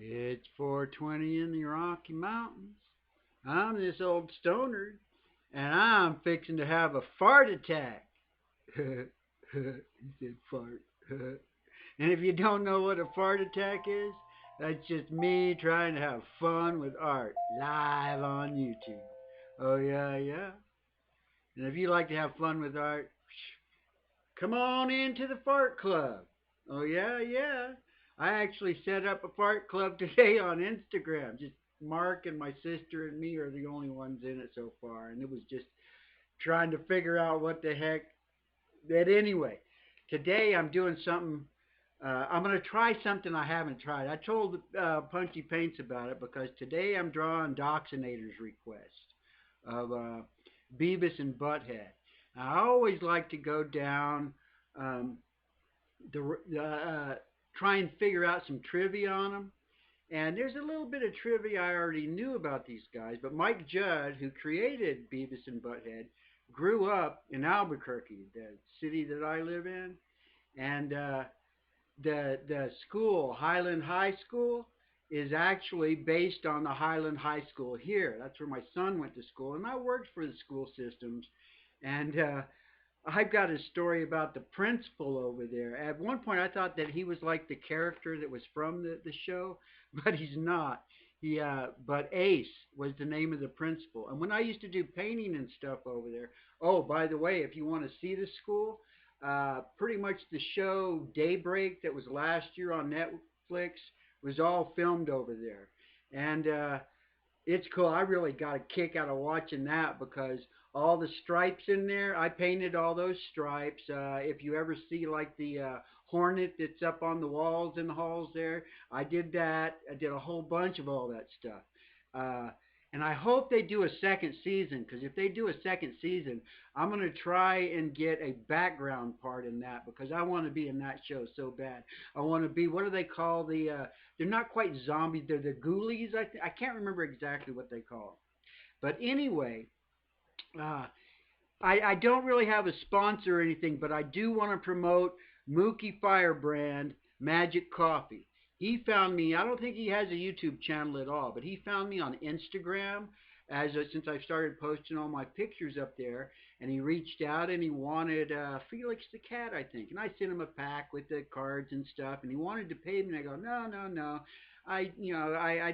It's 4:20 in the Rocky Mountains. I'm this old stoner, and I'm fixing to have a fart attack. He said fart. And if you don't know what a fart attack is, that's just me trying to have fun with art live on YouTube. Oh, yeah, yeah. And if you like to have fun with art, come on into the fart club. Oh, yeah, yeah. I actually set up a fart club today on Instagram. Just Mark and my sister and me are the only ones in it so far. And it was just trying to figure out what the heck. But anyway, today I'm doing something. I'm going to try something I haven't tried. I told Punchy Paints about it because today I'm drawing Doxinator's request of Beavis and Butthead. I always like to go down um, the try and figure out some trivia on them. And there's a little bit of trivia I already knew about these guys, but Mike Judd, who created Beavis and Butthead, grew up in Albuquerque, the city that I live in, and the school Highland High School is actually based on the Highland High School here. That's where my son went to school, and I worked for the school systems, and I've got a story about the principal over there. At one point, I thought that he was like the character that was from the show, but he's not. But Ace was the name of the principal. And when I used to do painting and stuff over there, oh, by the way, if you want to see the school, pretty much the show Daybreak that was last year on Netflix was all filmed over there. And it's cool. I really got a kick out of watching that because all the stripes in there, I painted all those stripes. If you ever see like the hornet that's up on the walls in the halls there, I did that. I did a whole bunch of all that stuff. Uh, and I hope they do a second season because if they do a second season, I'm going to try and get a background part in that because I want to be in that show so bad. I want to be, what do they call they're not quite zombies, they're the ghoulies. I can't remember exactly what they call them. But anyway, uh, I don't really have a sponsor or anything, but I do want to promote Mookie Firebrand Magic Coffee. He found me. I don't think he has a YouTube channel at all, but he found me on Instagram since I started posting all my pictures up there, and he reached out and he wanted Felix the cat, I think, and I sent him a pack with the cards and stuff, and he wanted to pay me, and I go, no, no, no. I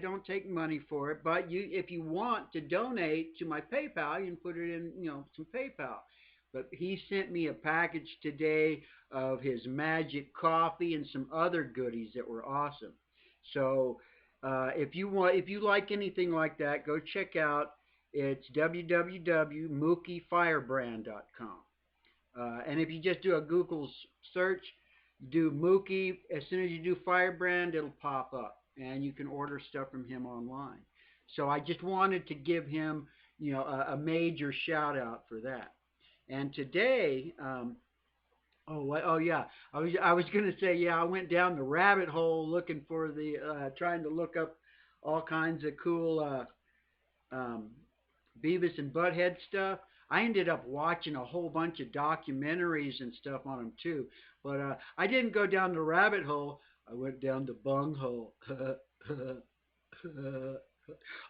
don't take money for it, but if you want to donate to my PayPal, you can put it in some PayPal. But he sent me a package today of his magic coffee and some other goodies that were awesome. So if you like anything like that, go check out. It's www.mookiefirebrand.com. And if you just do a Google search, do Mookie. As soon as you do Firebrand, it'll pop up, and you can order stuff from him online. So I just wanted to give him, a major shout out for that. And today, oh yeah, I was gonna say yeah. I went down the rabbit hole looking for trying to look up all kinds of cool um, Beavis and Butthead stuff. I ended up watching a whole bunch of documentaries and stuff on them too. But I didn't go down the rabbit hole. I went down the bunghole.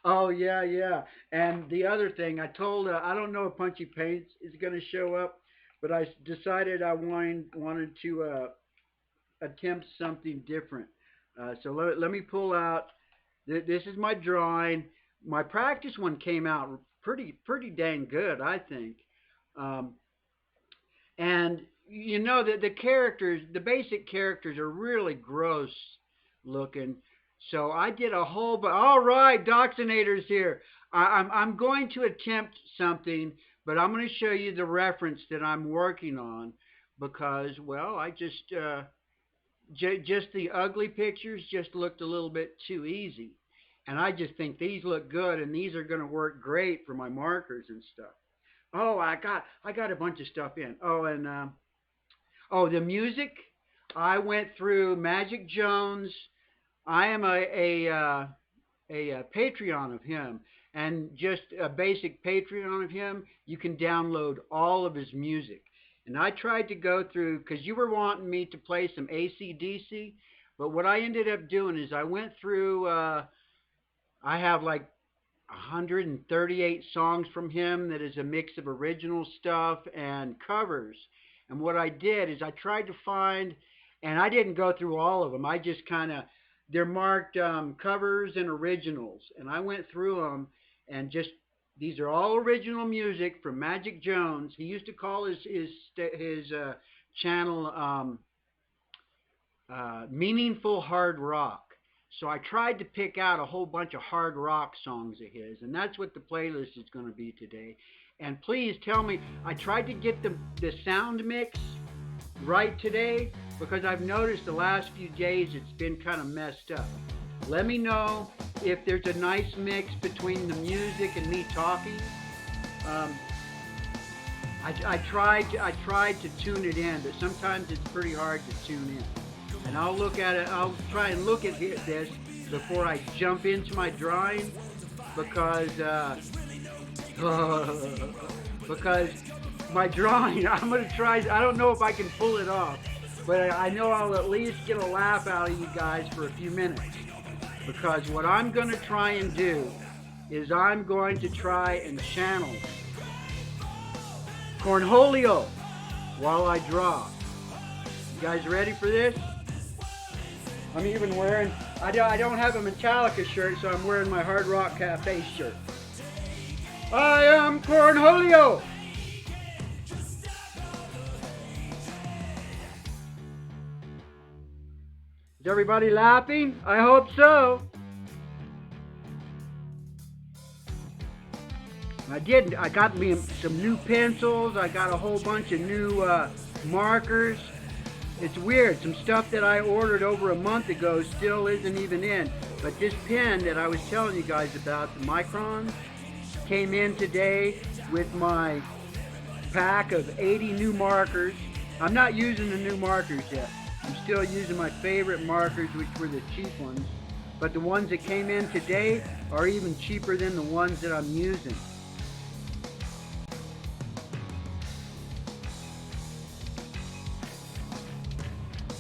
Oh yeah, yeah. And the other thing, I don't know if Punchy Paints is going to show up, but I decided I wanted to attempt something different. So let me pull out. This is my drawing. My practice one came out pretty dang good, I think. Um, and the characters, the basic characters are really gross looking. So I did a whole, but all right, Doxinator's here. I'm going to attempt something, but I'm going to show you the reference that I'm working on because, well, I just the ugly pictures just looked a little bit too easy. And I just think these look good and these are going to work great for my markers and stuff. Oh, I got a bunch of stuff in. Oh, and the music. I went through Magic Jones. I am a Patreon of him, and just a basic Patreon of him. You can download all of his music. And I tried to go through because you were wanting me to play some AC/DC. But what I ended up doing is I went through. I have like 138 songs from him that is a mix of original stuff and covers. And what I did is I tried to find, and I didn't go through all of them. I just kind of, they're marked covers and originals. And I went through them and just, these are all original music from Magic Jones. He used to call his channel Meaningful Hard Rock. So I tried to pick out a whole bunch of hard rock songs of his, and that's what the playlist is going to be today. And please tell me, I tried to get the sound mix right today because I've noticed the last few days it's been kind of messed up. Let me know if there's a nice mix between the music and me talking. I tried to tune it in, but sometimes it's pretty hard to tune in. And I'll look at it. I'll try and look at this before I jump into my drawing, because because my drawing, I'm gonna try. I don't know if I can pull it off, but I know I'll at least get a laugh out of you guys for a few minutes. Because what I'm gonna try and do is I'm going to try and channel Cornholio while I draw. You guys ready for this? I'm even wearing, I don't have a Metallica shirt, so I'm wearing my Hard Rock Cafe shirt. I am Cornholio! Is everybody laughing? I hope so. I got me some new pencils. I got a whole bunch of new markers. It's weird. Some stuff that I ordered over a month ago still isn't even in. But this pen that I was telling you guys about, the Micron, came in today with my pack of 80 new markers. I'm not using the new markers yet. I'm still using my favorite markers, which were the cheap ones. But the ones that came in today are even cheaper than the ones that I'm using.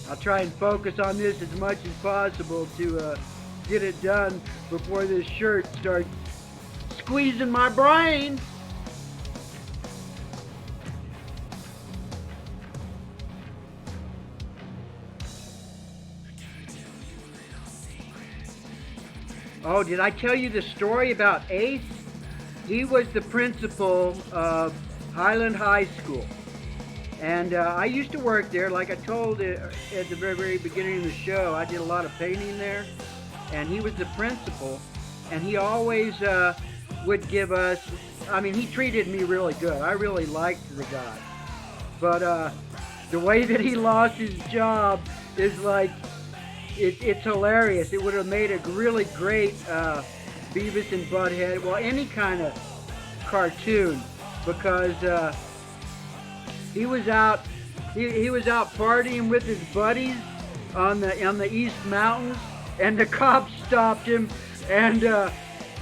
I'll try and focus on this as much as possible to get it done before this shirt starts squeezing my brain. Oh, did I tell you the story about Ace? He was the principal of Highland High School. And I used to work there, like I told at the very, very beginning of the show. I did a lot of painting there, and he was the principal, and he always would give us, I mean, he treated me really good. I really liked the guy. But the way that he lost his job is like, it's hilarious. It would have made a really great Beavis and Butthead, well, any kind of cartoon, because he was out partying with his buddies on the East Mountains, and the cops stopped him, and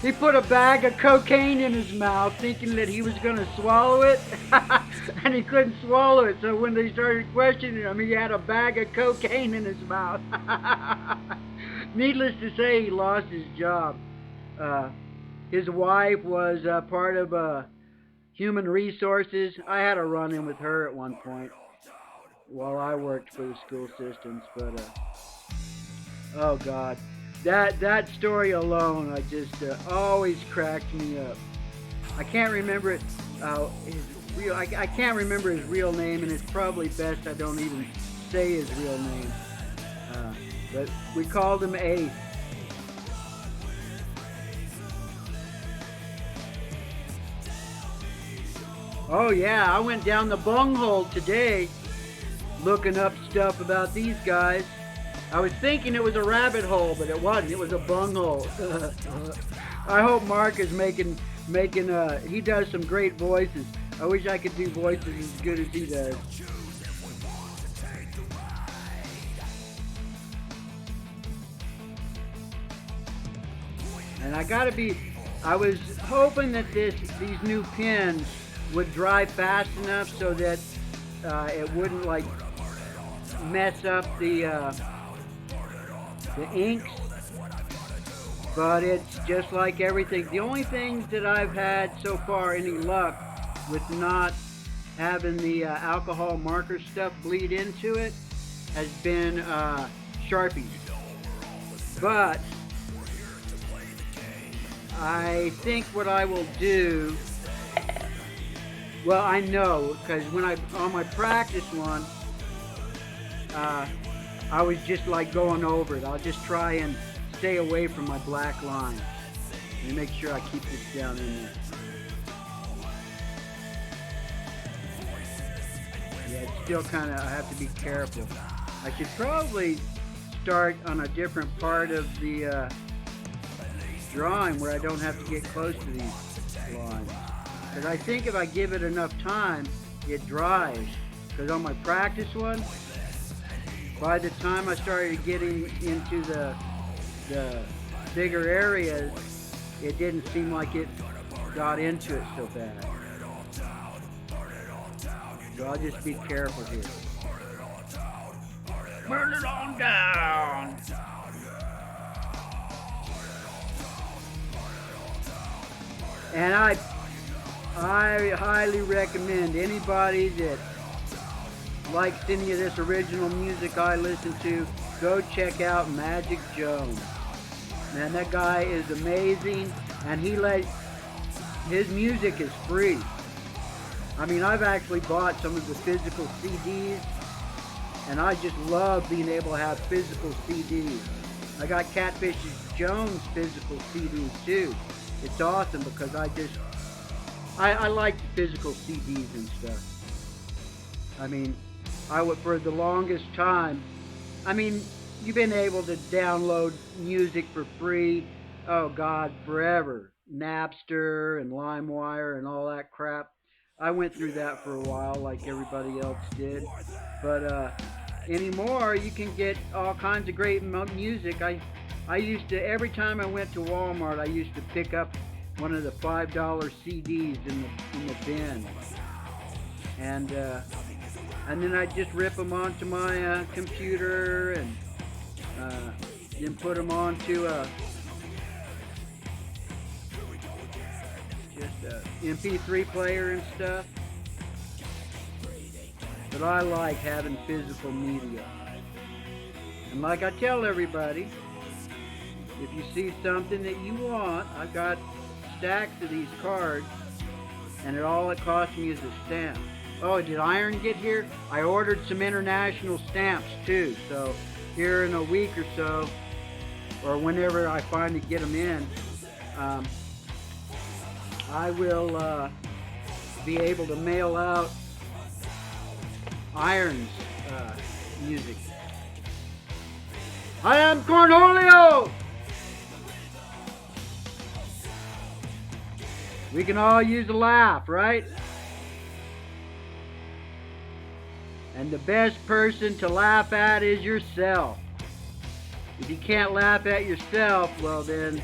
he put a bag of cocaine in his mouth, thinking that he was going to swallow it, and he couldn't swallow it. So when they started questioning him, he had a bag of cocaine in his mouth. Needless to say, he lost his job. His wife was part of Human Resources. I had a run-in with her at one point while I worked for the school systems, but oh God, that story alone, I just always cracked me up. I can't remember it. I can't remember his real name, and it's probably best I don't even say his real name. But we called him Ace. Oh yeah, I went down the bunghole today looking up stuff about these guys. I was thinking it was a rabbit hole, but it wasn't. It was a bunghole. I hope Mark is making he does some great voices. I wish I could do voices as good as he does. And I was hoping that these new pens would dry fast enough so that it wouldn't like mess up the the inks, but it's just like everything. The only things that I've had so far any luck with not having the alcohol marker stuff bleed into it has been Sharpies. But I think what I will do, well, I know, because when on my practice one, I was just like going over it. I'll just try and stay away from my black line and make sure I keep this down in there. Yeah, it's still kind of, I have to be careful. I should probably start on a different part of the drawing where I don't have to get close to these lines. Because I think if I give it enough time, it dries. Because on my practice one, by the time I started getting into the bigger areas, it didn't seem like it got into it so bad. So I'll just be careful here. Burn it on down! And I highly recommend anybody that likes any of this original music I listen to, go check out Magic Jones. Man, that guy is amazing, and his music is free. I mean, I've actually bought some of the physical CDs, and I just love being able to have physical CDs. I got Catfish Jones physical CDs too. It's awesome because I like the physical CDs and stuff. I mean, for the longest time, I mean, you've been able to download music for free, oh God, forever. Napster and LimeWire and all that crap. I went through that for a while like everybody else did. But anymore, you can get all kinds of great music. I used to, every time I went to Walmart, I used to pick up one of the $5 CDs in the bin. And then I'd just rip them onto my computer and then put them onto just a MP3 player and stuff. But I like having physical media. And like I tell everybody, if you see something that you want, I've got stacks of these cards, and all it cost me is a stamp. Oh, did Iron get here? I ordered some international stamps too, so here in a week or so, or whenever I finally get them in, I will be able to mail out Iron's music. I am Cornholio! We can all use a laugh, right? And the best person to laugh at is yourself. If you can't laugh at yourself, well then,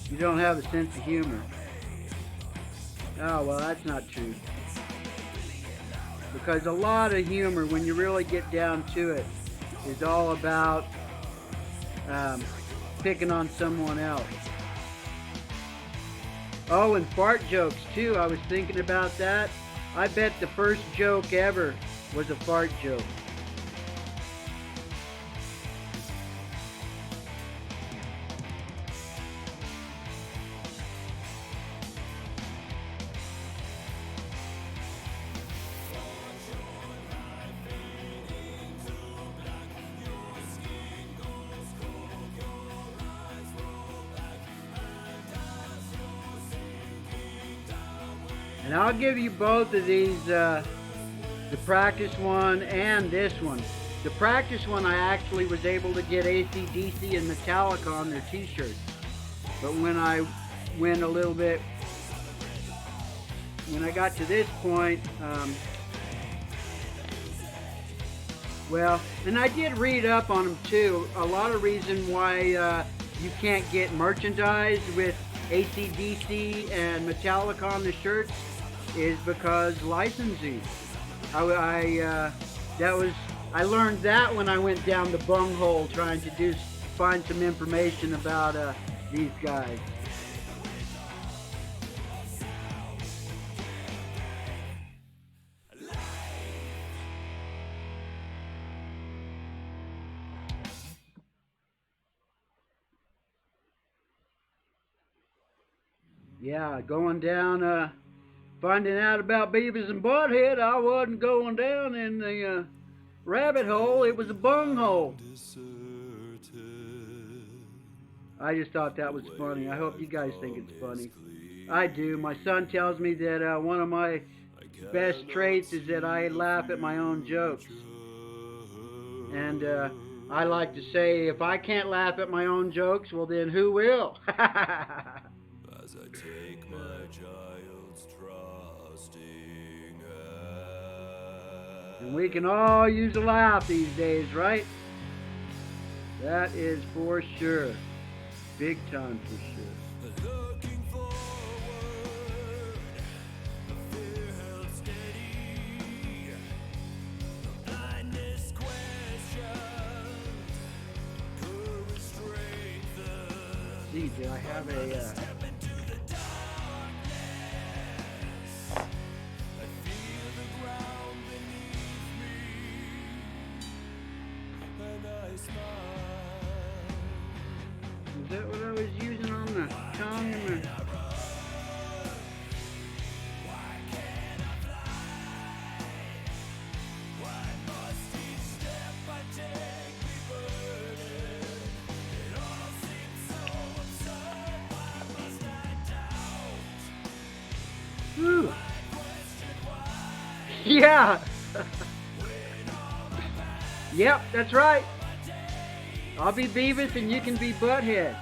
you don't have a sense of humor. Oh, well, that's not true. Because a lot of humor, when you really get down to it, is all about picking on someone else. Oh, and fart jokes too. I was thinking about that. I bet the first joke ever was a fart joke. And I'll give you both of these, the practice one and this one. The practice one, I actually was able to get AC/DC and Metallica on their t-shirts. But when I went a little bit, when I got to this point, well, and I did read up on them too. A lot of reason why you can't get merchandise with AC/DC and Metallica on the shirts is because licensing. That was I learned that when I went down the bunghole trying to find some information about these guys. Yeah, going down, finding out about Beavis and Butthead. I wasn't going down in the rabbit hole. It was a bunghole. I just thought that was funny. I hope you guys think it's funny. I do. My son tells me that one of my best traits is that I laugh at my own jokes. And I like to say, if I can't laugh at my own jokes, well then who will? As I take my child's trusting hand. And we can all use a laugh these days, right? That is for sure. Big time for sure. Looking forward, fear held steady. Blindness questioned, courage strengthened. See, do I have a step into the darkness? I feel the ground beneath me, and I smile. Is that what I was using on the tongue and the... Woo. Yeah. Yep, that's right. I'll be Beavis and you can be Butthead.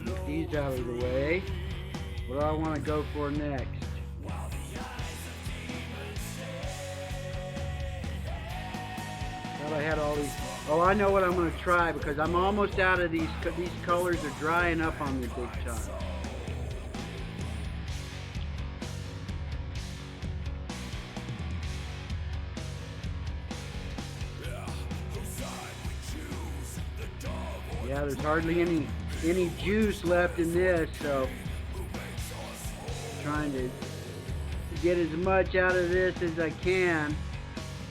Get these out of the way. What do I want to go for next? I had all these. Oh, I know what I'm going to try because I'm almost out of these. These colors are drying up on me big time. Yeah, there's hardly any juice left in this, so I'm trying to get as much out of this as I can.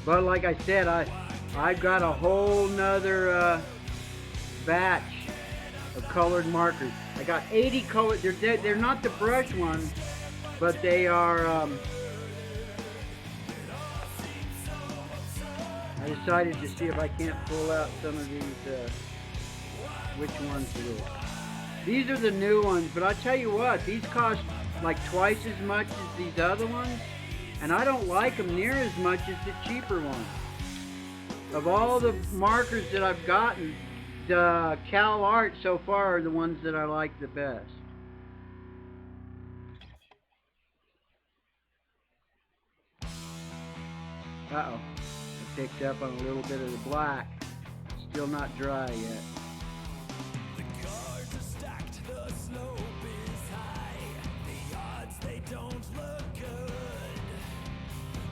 But like I said, I've got a whole nother batch of colored markers. I got 80 colored. They're not the brush ones, but they are. I decided to see if I can't pull out some of these. Which ones it is. These are the new ones, but I tell you what, these cost like twice as much as these other ones, and I don't like them near as much as the cheaper ones. Of all the markers that I've gotten, the Cal Art so far are the ones that I like the best. Uh-oh. I picked up on a little bit of the black. Still not dry yet. The cards are stacked, the slope is high. The odds, they don't look good.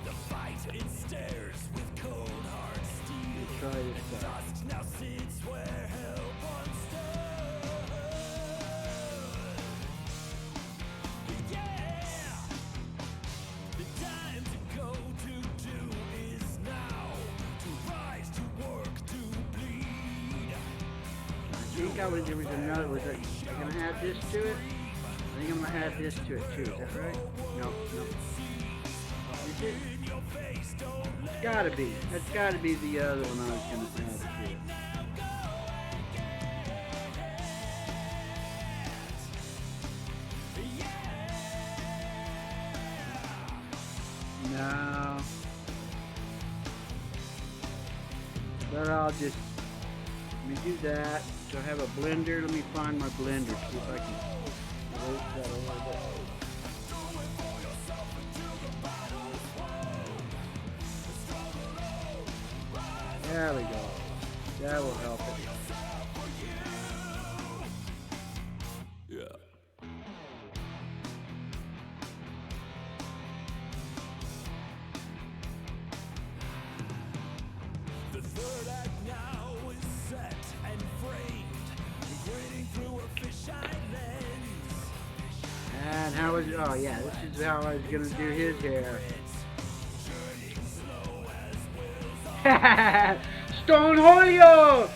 The fight, it stares with cold hard steel. Try this stuff. Dust now sits where help once stood. Yeah! The time to go to do is now. To rise, to work, to bleed. I think there was another, I gonna add this to it? I think I'm gonna add this to it too, is that right? No. Is it? It's gotta be. That's gotta be the other one I was gonna add to it. No. But I'll just, let me do that. So I have a blender. Let me find my blender. See if I can erase that a little bit. There we go. That will help it. Yeah. The third act now is set and framed, grading through a fisheye lens. And how was? Oh yeah, this is how I was gonna do his hair. Stone Holio!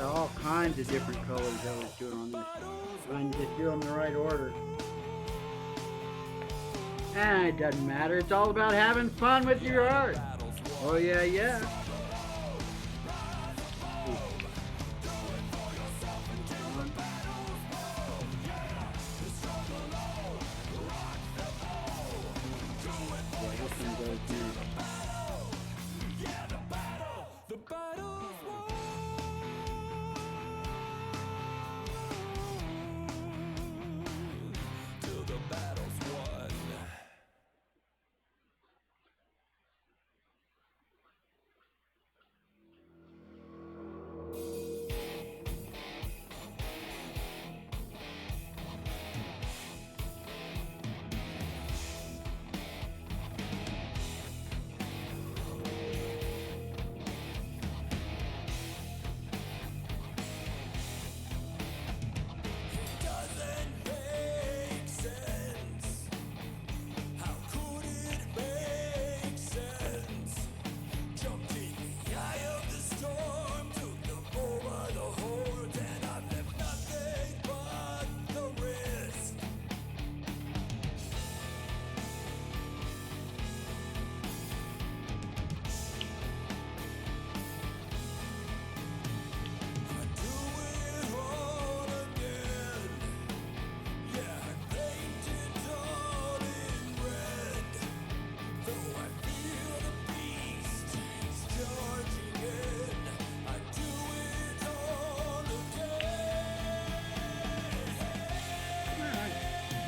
All kinds of different colors I was doing on this. I can just do them in the right order. And it doesn't matter. It's all about having fun with your art. Oh yeah, yeah.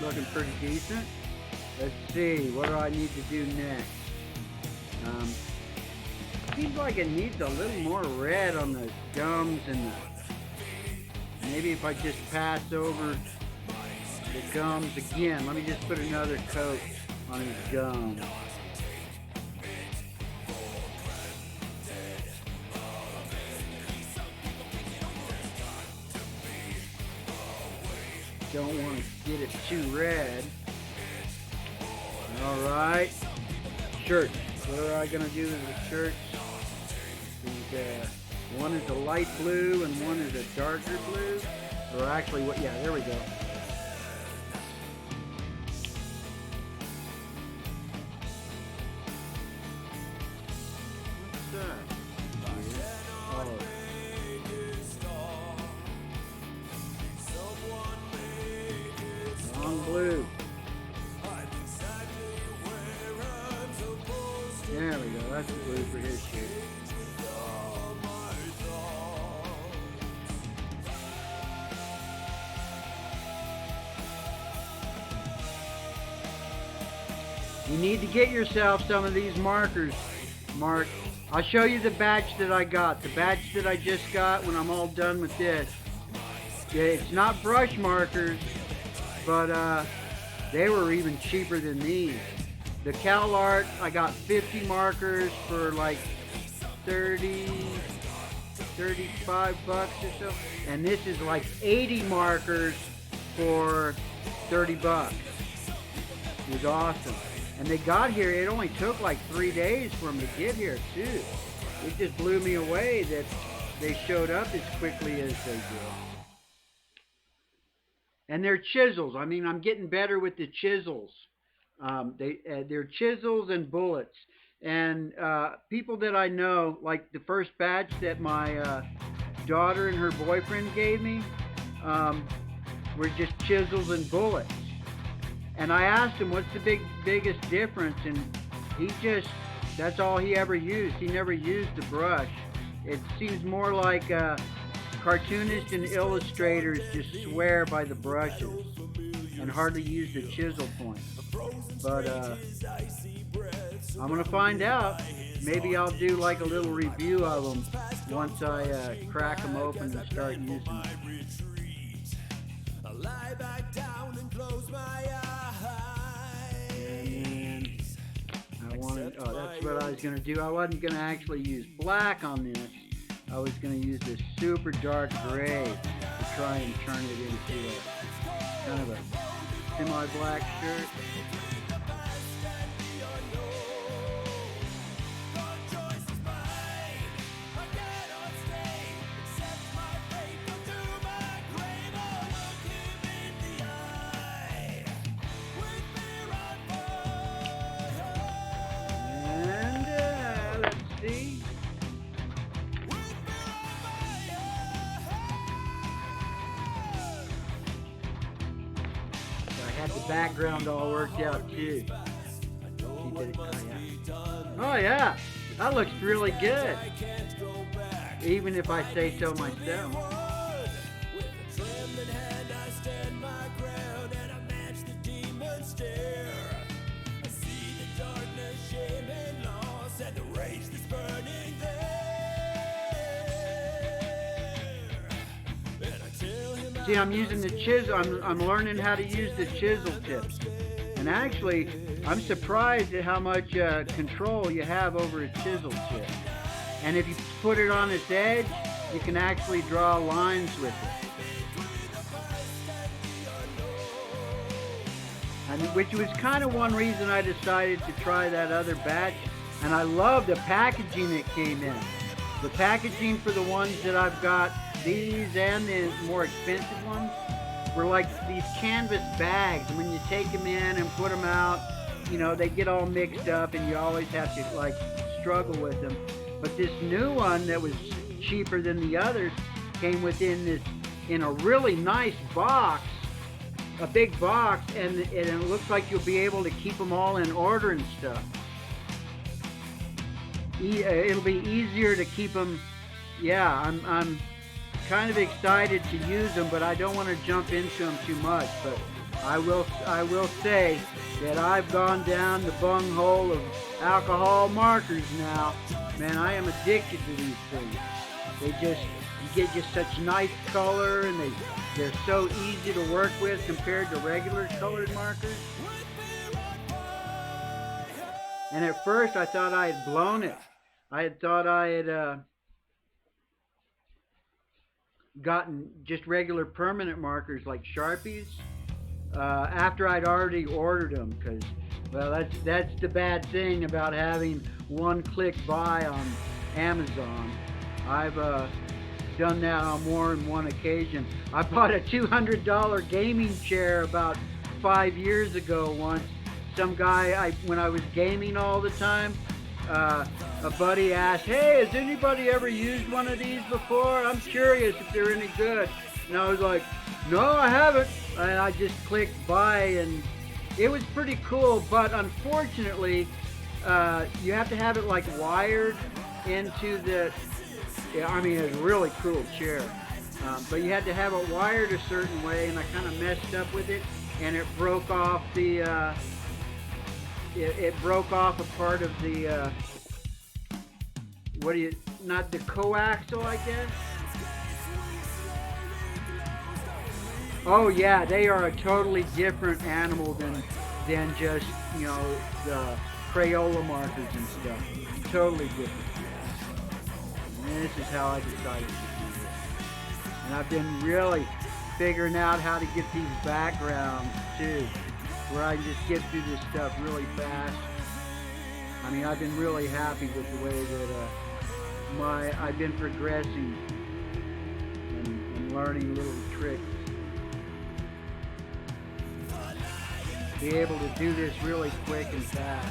Looking pretty decent. Let's see, what do I need to do next? Seems like it needs a little more red on the gums and the, maybe if I just pass over the gums again. Let me just put another coat on his gums. Don't want to get it too red. Alright. Shirts. What are I going to do with the shirts? One is a light blue and one is a darker blue. Or actually, what? Yeah, there we go. What's that? Oh. Long blue. There we go. That's the blue for his shirt. You need to get yourself some of these markers, Mark. I'll show you the batch that I got. The batch that I just got when I'm all done with this. It's not brush markers, but they were even cheaper than these. The CalArt, I got 50 markers for like 30, 35 bucks or so. And this is like 80 markers for 30 bucks. It was awesome. And they got here, it only took like 3 days for them to get here too. It just blew me away that they showed up as quickly as they did. And they're chisels. I mean, I'm getting better with the chisels. They're chisels and bullets. And people that I know, like the first batch that my daughter and her boyfriend gave me, were just chisels and bullets. And I asked him, what's the biggest difference? And that's all he ever used. He never used the brush. It seems more like cartoonists and illustrators just swear by the brushes and hardly use the chisel point. But I'm going to find out. Maybe I'll do like a little review of them once I crack them open and start using them. That's what I was going to do. I wasn't going to actually use black on this. I was going to use this super dark gray to try and turn it into a kind of a semi-black shirt. Background all worked out too. Oh yeah, that looks really good. Even if I say so myself. See, I'm using the chisel. I'm learning how to use the chisel tips. And actually, I'm surprised at how much control you have over a chisel tip. And if you put it on its edge, you can actually draw lines with it. And which was kind of one reason I decided to try that other batch. And I love the packaging that came in. The packaging for the ones that I've got, these and the more expensive ones, were like these canvas bags. And when you take them in and put them out, you know, they get all mixed up and you always have to like struggle with them. But this new one that was cheaper than the others came in a really nice box, a big box, and it looks like you'll be able to keep them all in order and stuff. It'll be easier to keep them. Yeah, I'm kind of excited to use them, but I don't want to jump into them too much. But I will say that I've gone down the bunghole of alcohol markers now. Man, I am addicted to these things. You get just such nice color, and they're so easy to work with compared to regular colored markers. And at first I thought I had blown it. I had thought I had gotten just regular permanent markers like Sharpies after I'd already ordered them, because, well, that's the bad thing about having one-click buy on Amazon. I've done that on more than one occasion. I bought a $200 gaming chair about 5 years ago once. Some guy, when I was gaming all the time, a buddy asked, "Hey, has anybody ever used one of these before? I'm curious if they're any good." And I was like, "No, I haven't." And I just clicked buy, and it was pretty cool. But unfortunately, you have to have it like wired into the. Yeah, I mean, it's a really cool chair, but you had to have it wired a certain way, and I kind of messed up with it, and it broke off the. It broke off a part of the, not the coaxial, I guess? Oh yeah, they are a totally different animal than just, you know, the Crayola markers and stuff. Totally different. And this is how I decided to do this. And I've been really figuring out how to get these backgrounds too. where I just get through this stuff really fast. I mean, I've been really happy with the way that I've been progressing and learning little tricks. Be able to do this really quick and fast.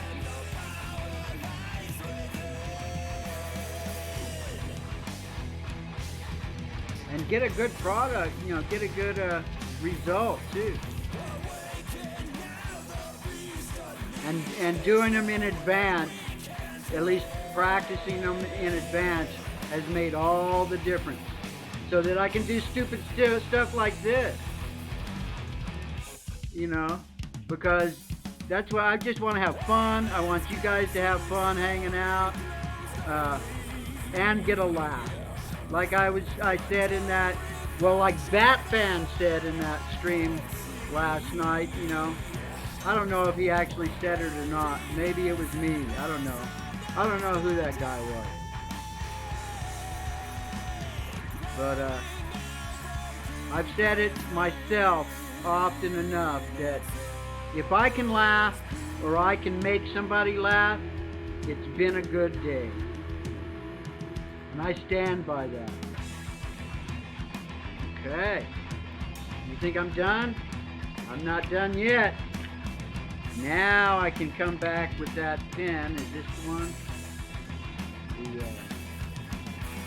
And get a good product, get a good result too. And doing them in advance, at least practicing them in advance, has made all the difference. So that I can do stupid stuff like this. Because that's why I just want to have fun. I want you guys to have fun hanging out and get a laugh. Like I said in that, like Batfan said in that stream last night, I don't know if he actually said it or not. Maybe it was me. I don't know. I don't know who that guy was. But I've said it myself often enough that if I can laugh or I can make somebody laugh, it's been a good day. And I stand by that. Okay. You think I'm done? I'm not done yet. Now I can come back with that pen. Is this one? Yeah.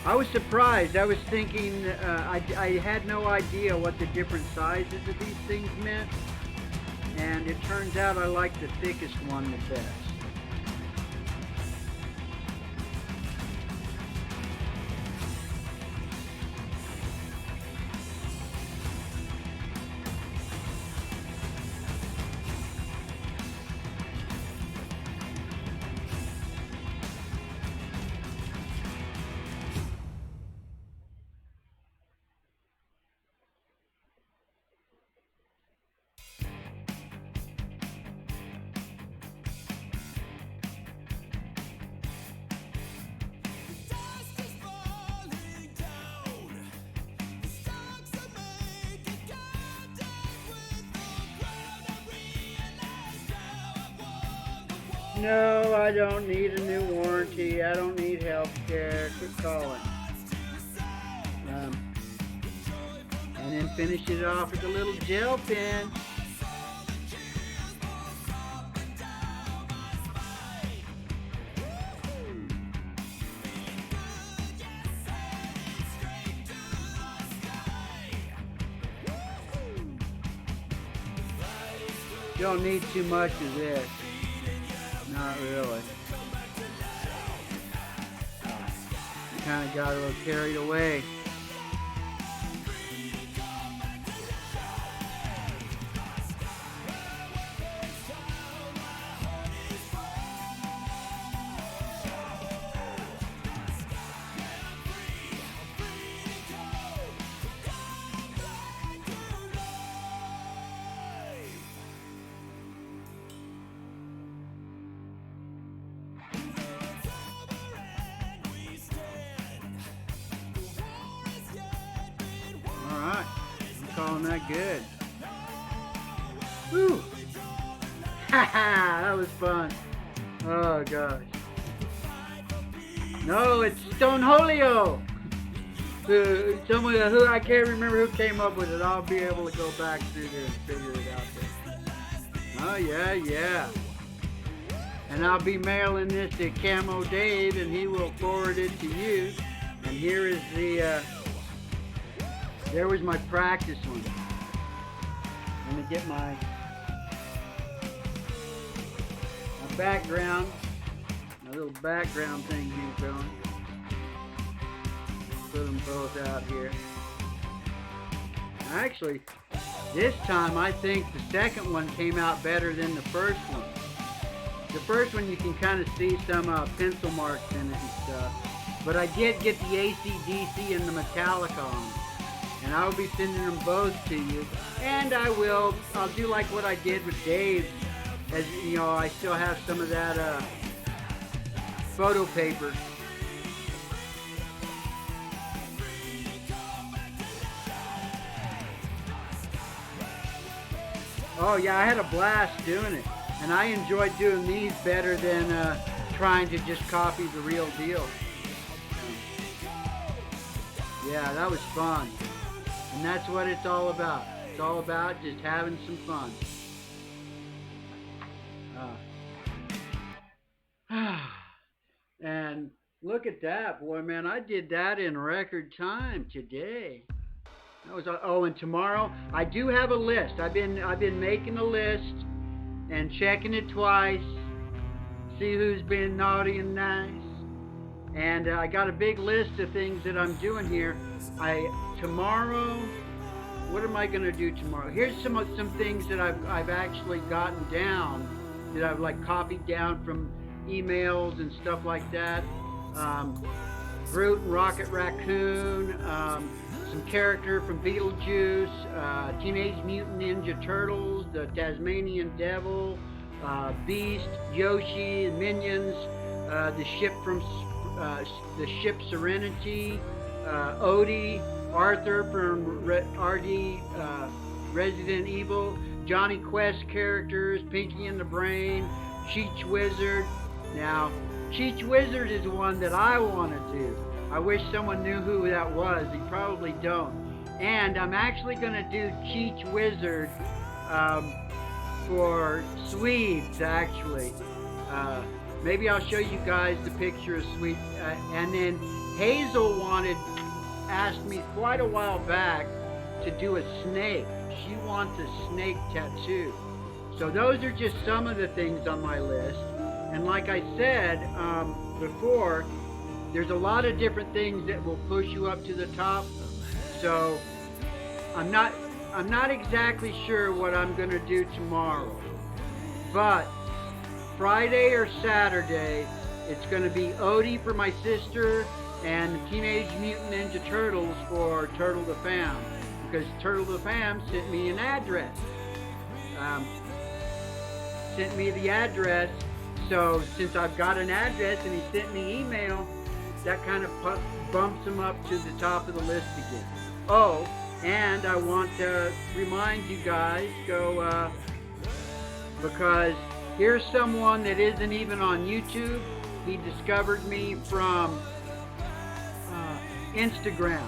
I was surprised. I was thinking, I had no idea what the different sizes of these things meant. And it turns out I like the thickest one the best. No, I don't need a new warranty. I don't need health care. Quit calling. And then finish it off with a little gel pen. You don't need too much of this. Not really. Kind of got a little carried away. Calling that good. Woo! Haha, that was fun. Oh gosh. No, it's Stone Holio. Someone who I can't remember who came up with it. I'll be able to go back through there and figure it out there. Oh yeah. And I'll be mailing this to Camo Dave, and he will forward it to you. And here is the. There was my practice one. Let me get my background, my little background thing here going. Put them both out here. Actually, this time I think the second one came out better than the first one. The first one you can kind of see some pencil marks in it and stuff. But I did get the AC/DC and the Metallica on it. And I will be sending them both to you. And I'll do like what I did with Dave. As you know, I still have some of that photo paper. Oh yeah, I had a blast doing it, and I enjoyed doing these better than trying to just copy the real deal. Yeah, that was fun, and that's what it's all about. It's all about just having some fun. Uh, and look at that, boy, man! I did that in record time today. That was oh, and tomorrow I do have a list. I've been making a list and checking it twice, see who's been naughty and nice. And I got a big list of things that I'm doing here. I tomorrow. What am I going to do tomorrow? Here's some things that I've actually gotten down that I've like copied down from emails and stuff like that. Um, Groot and Rocket Raccoon, some character from Beetlejuice, Teenage Mutant Ninja Turtles, the Tasmanian Devil, Beast, Yoshi, and Minions, the ship from the ship Serenity, Odie, Arthur from Resident Evil, Johnny Quest characters, Pinky and the Brain, Cheech Wizard. Now, Cheech Wizard is one that I want to do. I wish someone knew who that was. They probably don't. And I'm actually going to do Cheech Wizard um, for Swedes, actually. Uh, Maybe I'll show you guys the picture of Swedes. And then Hazel asked me quite a while back to do a snake. She wants a snake tattoo. So those are just some of the things on my list. And like I said before, there's a lot of different things that will push you up to the top. So I'm not exactly sure what I'm going to do tomorrow. But Friday or Saturday, it's going to be Odie for my sister and Teenage Mutant Ninja Turtles for Turtle the Fam. Because Turtle the Fam sent me an address. Sent me the address. So since I've got an address and he sent me email, that kind of bumps him up to the top of the list again. Oh, and I want to remind you guys, because here's someone that isn't even on YouTube. He discovered me from Instagram.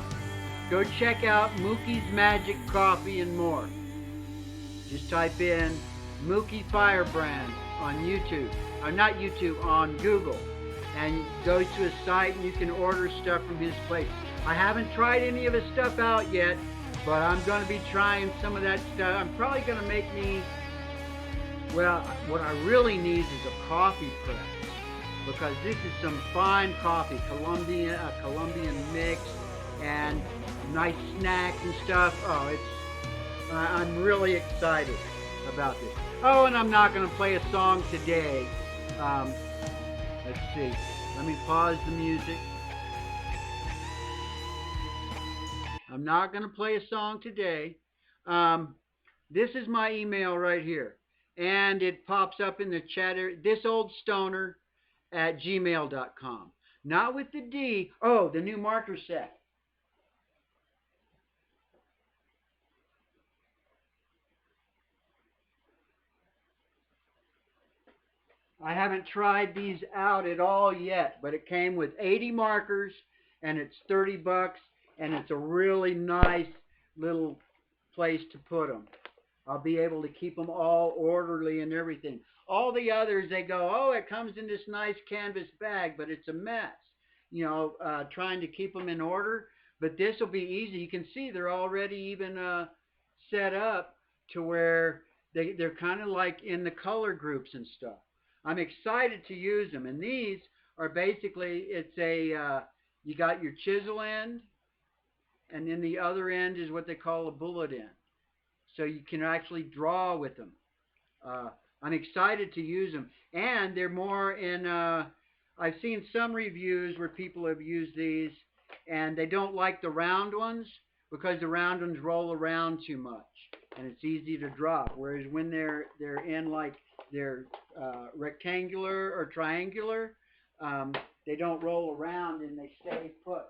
Go check out Mookie's Magic Coffee and More. Just type in Mookie Firebrand on YouTube. Not YouTube, on Google. And go to his site and you can order stuff from his place. I haven't tried any of his stuff out yet, but I'm going to be trying some of that stuff. I'm probably going to make me, well, what I really need is a coffee press, because this is some fine coffee, Colombian mix, and nice snack and stuff. Oh, I'm really excited about this. Oh, and I'm not going to play a song today. Let's see. Let me pause the music. I'm not going to play a song today. This is my email right here. And it pops up in the chatter, thisoldstoner@gmail.com. Not with the D. Oh, the new marker set. I haven't tried these out at all yet, but it came with 80 markers and it's $30 and it's a really nice little place to put them. I'll be able to keep them all orderly and everything. All the others, they go, oh, it comes in this nice canvas bag, but it's a mess, trying to keep them in order. But this will be easy. You can see they're already even set up to where they're kind of like in the color groups and stuff. I'm excited to use them. And these are basically, you got your chisel end, and then the other end is what they call a bullet end. So you can actually draw with them. I'm excited to use them. And they're more in, I've seen some reviews where people have used these, and they don't like the round ones because the round ones roll around too much, and it's easy to drop. Whereas when they're in like they're rectangular or triangular, they don't roll around and they stay put.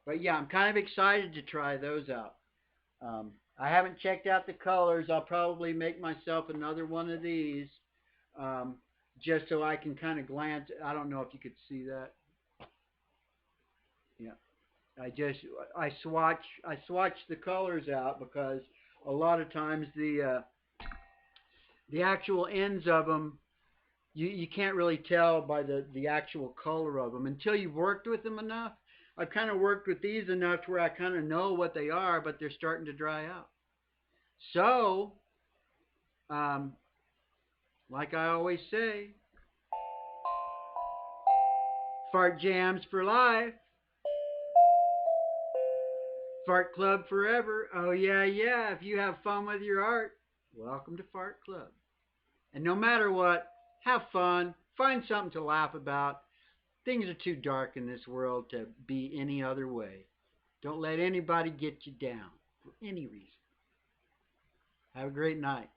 But yeah, I'm kind of excited to try those out. I haven't checked out the colors. I'll probably make myself another one of these um, just so I can kind of glance. I don't know if you could see that. Yeah, I just I swatch the colors out because a lot of times the actual ends of them you can't really tell by the actual color of them until you've worked with them enough. I've kind of worked with these enough to where I kind of know what they are, but they're starting to dry out. So, um, like I always say, fart jams for life, fart club forever. Oh yeah, yeah. If you have fun with your art, welcome to Fart Club. And no matter what, have fun. Find something to laugh about. Things are too dark in this world to be any other way. Don't let anybody get you down for any reason. Have a great night.